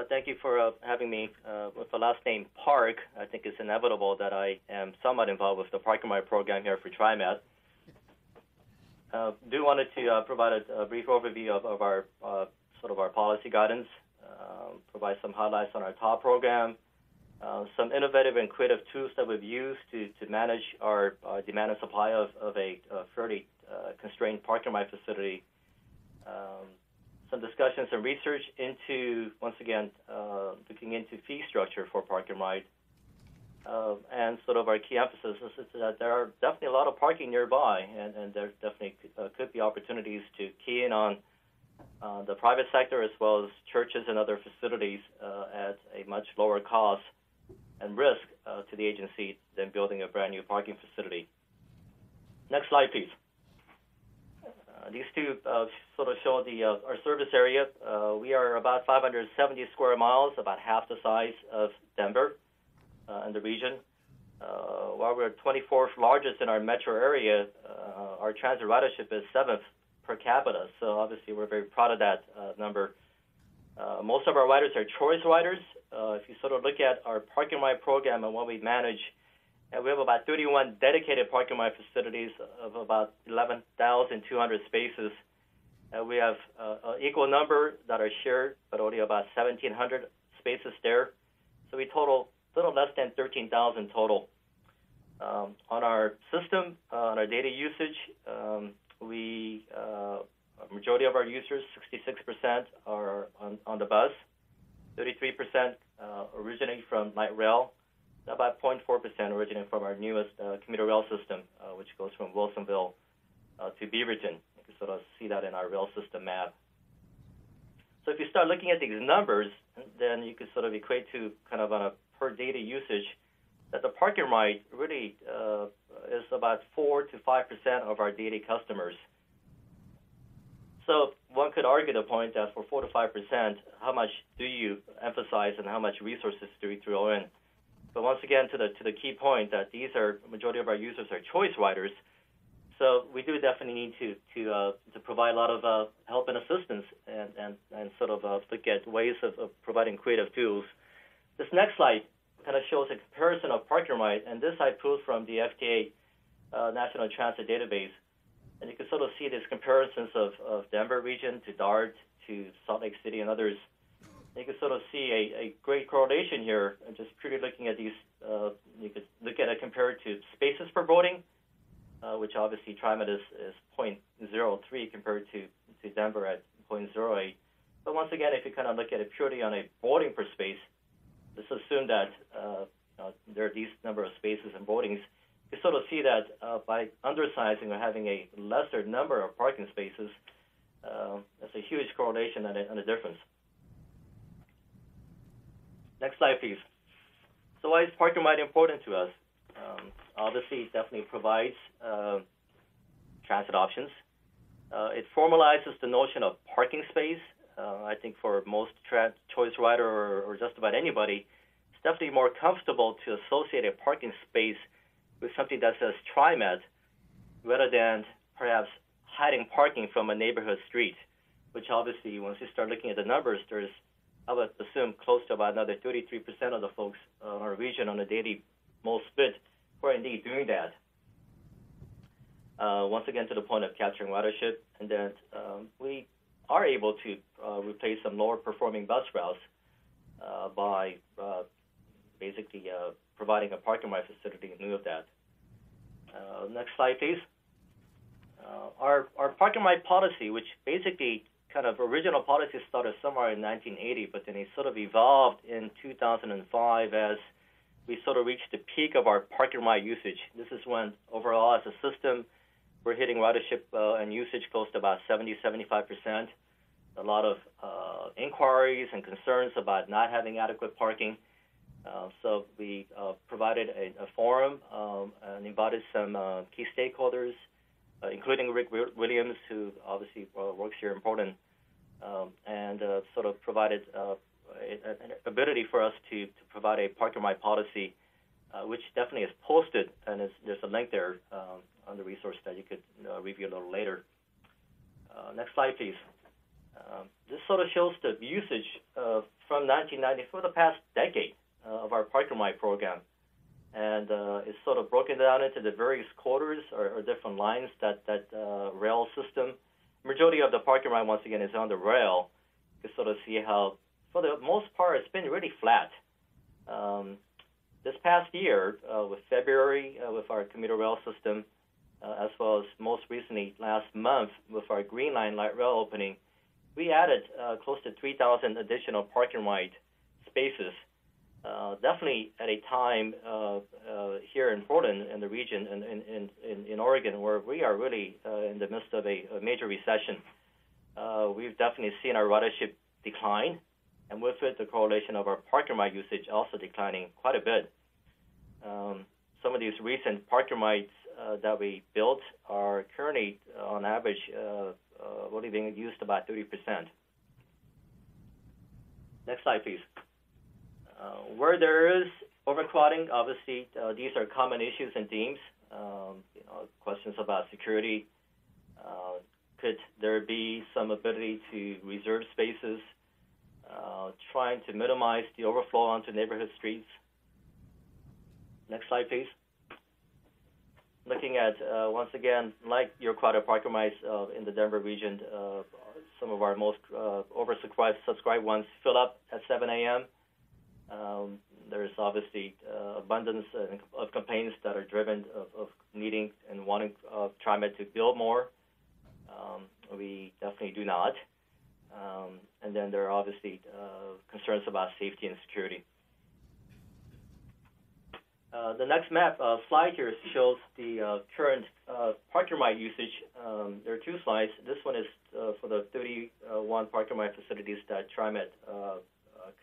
Thank you for having me. With the last name Park, I think it's inevitable that I am somewhat involved with the Parking My program here for TriMet. Do wanted to provide a brief overview of our sort of our policy guidance, provide some highlights on our top program, some innovative and creative tools that we've used to manage our demand and supply of a fairly constrained Parking My facility. Some discussions and research into, once again, looking into fee structure for Park and Ride. And sort of our key emphasis is that there are definitely a lot of parking nearby, and there definitely could be opportunities to key in on the private sector as well as churches and other facilities at a much lower cost and risk to the agency than building a brand new parking facility. Next slide, please. These two sort of show our service area. We are about 570 square miles, about half the size of Denver in the region. While we're 24th largest in our metro area, our transit ridership is 7th per capita. So obviously we're very proud of that number. Most of our riders are choice riders. If you sort of look at our Parking My program and what we manage, and we have about 31 dedicated Parking My facilities of about 11,200 spaces. We have an equal number that are shared, but only about 1,700 spaces there. So we total a little less than 13,000 total. On our system, on our data usage, a majority of our users, 66%, are on the bus, 33% originating from light rail, about 0.4% originating from our newest commuter rail system, which goes from Wilsonville to Beaverton. You can sort of see that in our rail system map. So if you start looking at these numbers, then you can sort of equate to kind of on a per data usage that the Parking Ride really is about 4 to 5% of our daily customers. So one could argue the point that for 4 to 5%, how much do you emphasize and how much resources do we throw in? But once again, to the key point that these are majority of our users are choice riders, so we do definitely need to provide a lot of help and assistance and sort of look at ways of providing creative tools. This next slide kind of shows a comparison of Parking Ride, and this I pulled from the FTA National Transit Database, and you can sort of see these comparisons of Denver region to DART to Salt Lake City and others. You can sort of see a great correlation here, and just purely looking at these, you could look at it compared to spaces per boarding, which obviously TriMet is 0.03 compared to Denver at 0.08. But once again, if you kind of look at it purely on a boarding per space, let's assume that there are these number of spaces and boardings, you sort of see that by undersizing or having a lesser number of parking spaces, there's a huge correlation and a difference. Next slide, please. So why is Parking Ride important to us? Obviously, it definitely provides transit options. It formalizes the notion of parking space. I think for most choice rider or just about anybody, it's definitely more comfortable to associate a parking space with something that says TriMet rather than perhaps hiding parking from a neighborhood street, which obviously, once you start looking at the numbers, there's, I would assume, close to about another 33% of the folks in our region on a daily most split who are indeed doing that. Once again, to the point of capturing ridership, and then we are able to replace some lower performing bus routes by basically providing a Parking My facility in lieu of that. Next slide, please. Our Parking My policy, which basically kind of original policy started somewhere in 1980, but then it sort of evolved in 2005 as we sort of reached the peak of our Parking My usage. This is when overall as a system, we're hitting ridership and usage close to about 70-75%. A lot of inquiries and concerns about not having adequate parking. So we provided a forum and invited some key stakeholders, including Rick Williams, who obviously works here in Portland, and sort of provided an ability for us to provide a Parking My policy, which definitely is posted, and there's a link there on the resource that you could review a little later. Next slide, please. This sort of shows the usage from 1990 for the past decade of our parking right program. And it's sort of broken down into the various quarters or different lines that rail system. Majority of the parking right, once again, is on the rail. You can sort of see how, for the most part, it's been really flat. This past year, with February, with our commuter rail system, as well as most recently last month with our Green Line light rail opening, we added close to 3,000 additional parking right spaces. Definitely at a time here in Portland, in the region, in Oregon, where we are really in the midst of a major recession. We've definitely seen our ridership decline, and with it, the correlation of our parking right usage also declining quite a bit. Some of these recent parking rights that we built are currently, on average, only being used about 30%. Next slide, please. Where there is overcrowding, obviously, these are common issues and themes. Questions about security. Could there be some ability to reserve spaces? Trying to minimize the overflow onto neighborhood streets. Next slide, please. Looking at, once again, like your crowded parking rights in the Denver region, some of our most oversubscribed ones fill up at 7 a.m. There's obviously abundance of complaints that are driven of needing and wanting TriMet to build more. We definitely do not. And then there are obviously concerns about safety and security. The next slide here shows the current parking right usage. There are two slides. This one is for the 31 parking right facilities that TriMet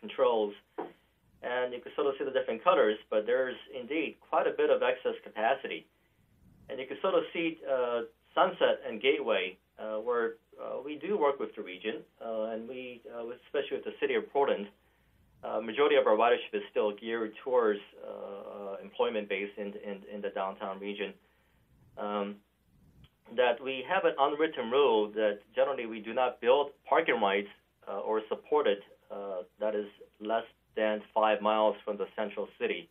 controls. And you can sort of see the different colors, but there's indeed quite a bit of excess capacity. And you can sort of see Sunset and Gateway, where we do work with the region, and we, especially with the city of Portland, majority of our ridership is still geared towards employment base in the downtown region. That we have an unwritten rule that generally we do not build parking rights or support it that is less than 5 miles from the central city.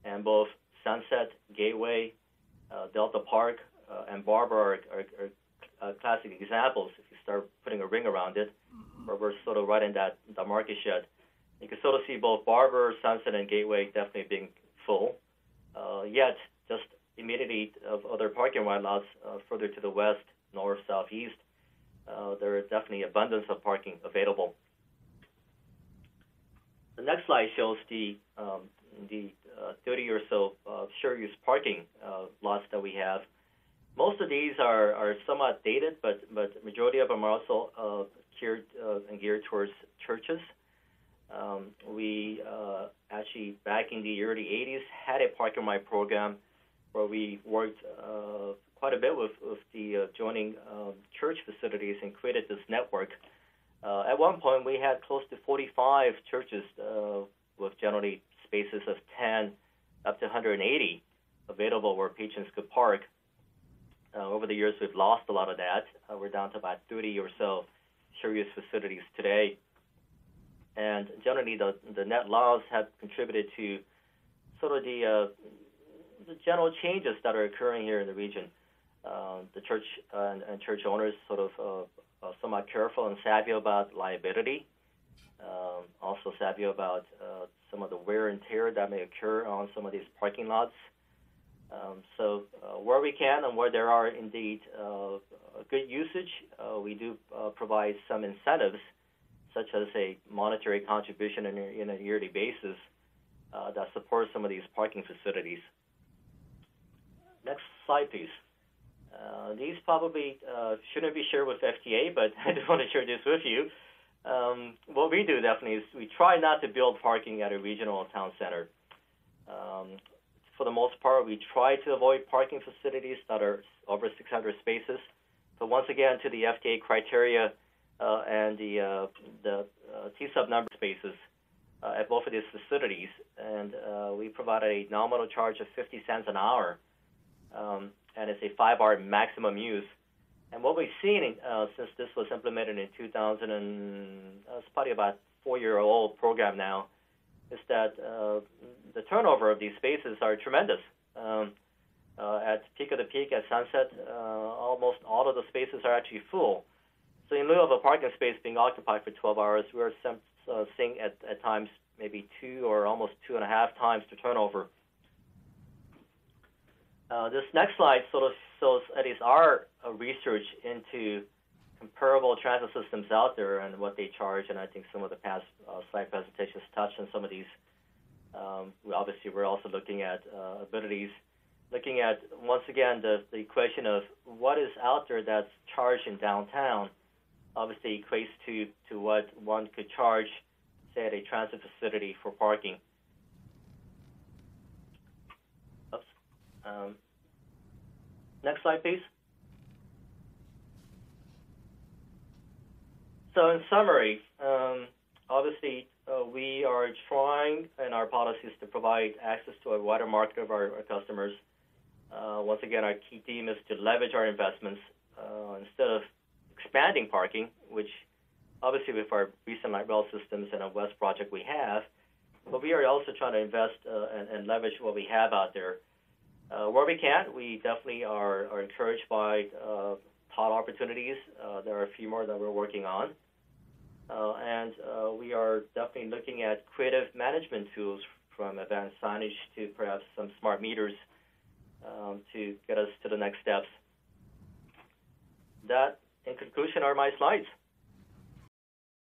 And both Sunset, Gateway, Delta Park, and Barber are classic examples. If you start putting a ring around it, where we're sort of right in the market shed. You can sort of see both Barber, Sunset, and Gateway definitely being full. Yet, just immediately of other parking right lots further to the west, north, southeast, there is definitely abundance of parking available. The next slide shows the 30 or so share use parking lots that we have. Most of these are somewhat dated, but majority of them are also geared towards churches. We actually, back in the early 80s, had a parking right program where we worked quite a bit with the adjoining church facilities and created this network. At one point, we had close to 45 churches with generally spaces of 10 up to 180 available where patrons could park. Over the years, we've lost a lot of that. We're down to about 30 or so share use facilities today. And generally, the net laws have contributed to sort of the general changes that are occurring here in the region. The church and church owners sort of somewhat careful and savvy about liability, also savvy about some of the wear and tear that may occur on some of these parking lots. So where we can and where there are indeed good usage, we do provide some incentives, such as a monetary contribution in a yearly basis that supports some of these parking facilities. Next slide, please. These probably shouldn't be shared with FTA, but I just want to share this with you. What we do definitely is we try not to build parking at a regional town center. For the most part, we try to avoid parking facilities that are over 600 spaces. But once again, to the FTA criteria and the T-sub number spaces at both of these facilities, and we provide a nominal charge of 50 cents an hour, and it's a 5-hour maximum use. And what we've seen since this was implemented in 2000, it's probably about 4-year-old program now, is that the turnover of these spaces are tremendous. At peak of the peak, at sunset, almost all of the spaces are actually full. So in lieu of a parking space being occupied for 12 hours, we're seeing at times maybe 2 or almost 2.5 times the turnover. This next slide sort of shows at least our research into comparable transit systems out there and what they charge, and I think some of the past slide presentations touched on some of these. Obviously, we're also looking at abilities, looking at, once again, the equation of what is out there that's charged in downtown obviously equates to what one could charge, say, at a transit facility for parking. Oops. Next slide, please. So in summary, obviously, we are trying in our policies to provide access to a wider market of our customers. Once again, our key theme is to leverage our investments instead of expanding parking, which obviously with our recent light rail systems and a West project we have, but we are also trying to invest and leverage what we have out there. Where we can, we definitely are encouraged by TOD opportunities. There are a few more that we're working on. And we are definitely looking at creative management tools from advanced signage to perhaps some smart meters to get us to the next steps. That, in conclusion, are my slides.